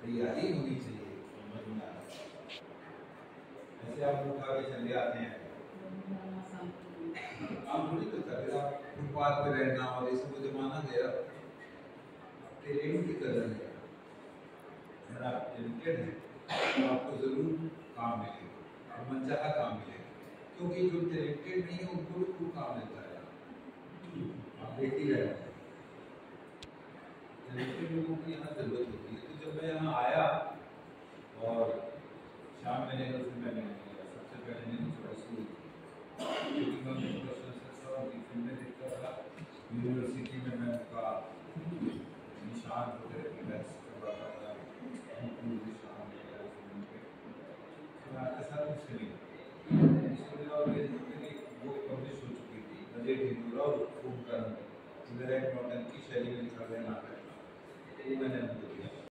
तैयारी होनी चाहिए, समझ में आ रहा है। ऐसे आप उठा के चले आते हैं, आप थोड़ी तो कर रहे, आप फुटपाथ पे रहना और इस वो जमाना गया, टैलेंट की कदर है। अगर आप टैलेंटेड हैं तो आपको ज़रूर काम मिलेगा और मनचाहा काम मिलेगा, क्योंकि जो टैलेंटेड नहीं है उनको भी खूब काम मिलता है। आप देखते ही रहते हैं टैलेंटेड लोगों की यहाँ ज़रूरत होती है। तो जब मैं यहाँ आया और शाम में नहीं तो मैंने सबसे पहले मैंने थोड़ा सी क्योंकि मैं उनके प्रोफेसर था, उनकी फिल्में देखता था, यूनिवर्सिटी में मैं उनका निशान वगैरह की बहस करवाता था, निशान वगैरह फिल्म पे तो आपके साथ उससे नहीं इसके अलावा वो पब्लिश हो चुकी थी बजट हिंदुरा और कुंभकर्ण, इधर एक नौटंकी शैली में लिखा गया नाटक था, वो मैंने उनको दिया।